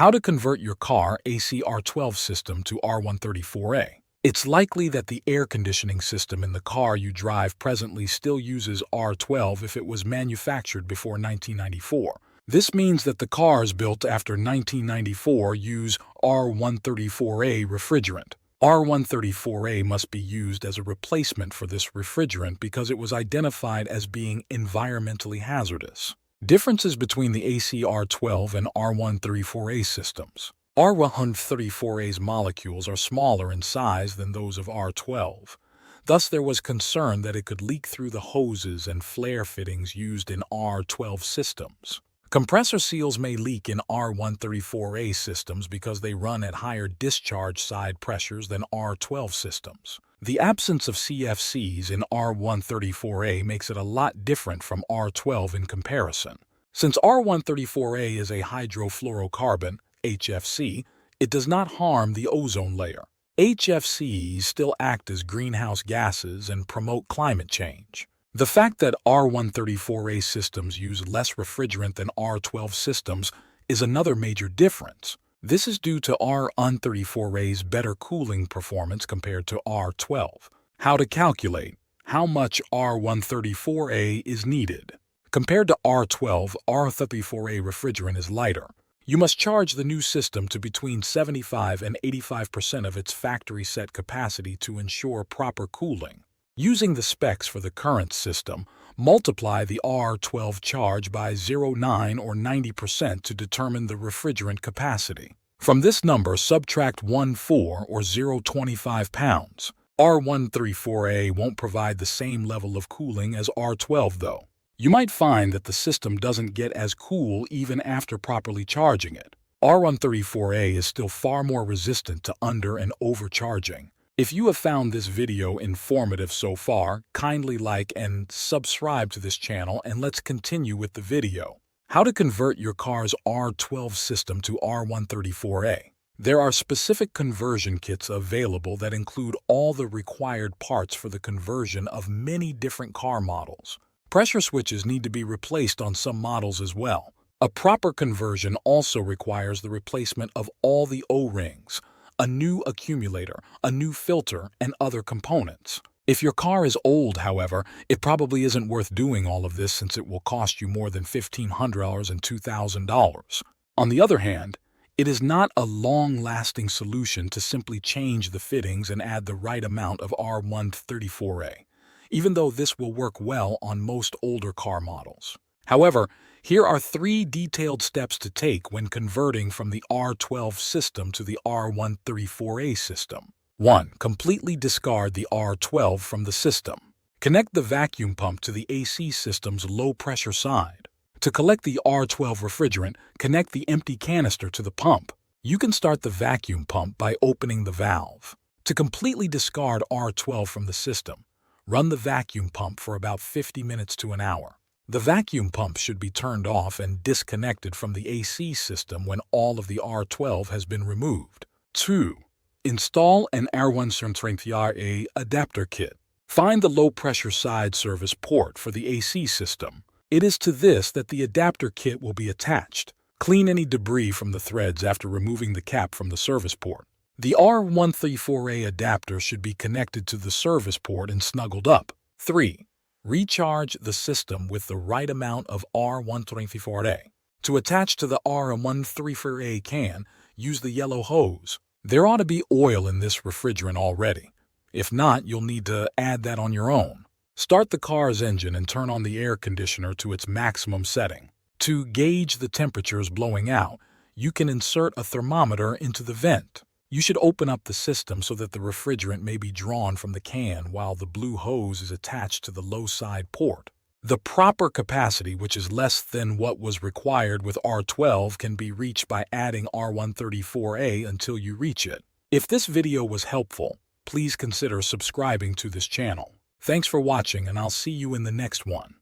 How to convert your car AC R12 system to R134a. It's likely that the air conditioning system in the car you drive presently still uses R12 if it was manufactured before 1994. This means that the cars built after 1994 use R134a refrigerant. R134a must be used as a replacement for this refrigerant because it was identified as being environmentally hazardous. Differences between the AC R12 and R134a systems. R134a's molecules are smaller in size than those of R12. Thus, there was concern that it could leak through the hoses and flare fittings used in R12 systems. Compressor seals may leak in R134a systems because they run at higher discharge side pressures than R12 systems. The absence of CFCs in R134a makes it a lot different from R12 in comparison. Since R134a is a hydrofluorocarbon, HFC, it does not harm the ozone layer. HFCs still act as greenhouse gases and promote climate change. The fact that R134a systems use less refrigerant than R12 systems is another major difference. This is due to R134a's better cooling performance compared to R12. How to calculate how much R134a is needed. Compared to R12, R134a refrigerant is lighter. You must charge the new system to between 75 and 85% of its factory set capacity to ensure proper cooling. Using the specs for the current system, multiply the R12 charge by 0.9 or 90% to determine the refrigerant capacity. From this number, subtract 1.4 or 0.25 pounds. R134a won't provide the same level of cooling as R12 though. You might find that the system doesn't get as cool even after properly charging it. R134a is still far more resistant to under- and overcharging. If you have found this video informative so far, kindly like and subscribe to this channel, and let's continue with the video. How to convert your car's R12 system to R134a. There are specific conversion kits available that include all the required parts for the conversion of many different car models. Pressure switches need to be replaced on some models as well. A proper conversion also requires the replacement of all the O-rings, a new accumulator, a new filter, and other components. If your car is old, however, it probably isn't worth doing all of this since it will cost you more than $1,500 and $2,000. On the other hand, it is not a long-lasting solution to simply change the fittings and add the right amount of R134a, even though this will work well on most older car models. However, here are 3 detailed steps to take when converting from the R12 system to the R134a system. 1. Completely discard the R12 from the system. Connect the vacuum pump to the AC system's low-pressure side. To collect the R12 refrigerant, connect the empty canister to the pump. You can start the vacuum pump by opening the valve. To completely discard R12 from the system, run the vacuum pump for about 50 minutes to an hour. The vacuum pump should be turned off and disconnected from the AC system when all of the R12 has been removed. 2. Install an R134a adapter kit. Find the low-pressure side service port for the AC system. It is to this that the adapter kit will be attached. Clean any debris from the threads after removing the cap from the service port. The R134a adapter should be connected to the service port and snuggled up. 3. Recharge the system with the right amount of R134a. To attach to the R134a can, use the yellow hose. There ought to be oil in this refrigerant already. If not, you'll need to add that on your own. Start the car's engine and turn on the air conditioner to its maximum setting. To gauge the temperatures blowing out, you can insert a thermometer into the vent. You should open up the system so that the refrigerant may be drawn from the can while the blue hose is attached to the low side port. The proper capacity, which is less than what was required with R12, can be reached by adding R134a until you reach it. If this video was helpful, please consider subscribing to this channel. Thanks for watching, and I'll see you in the next one.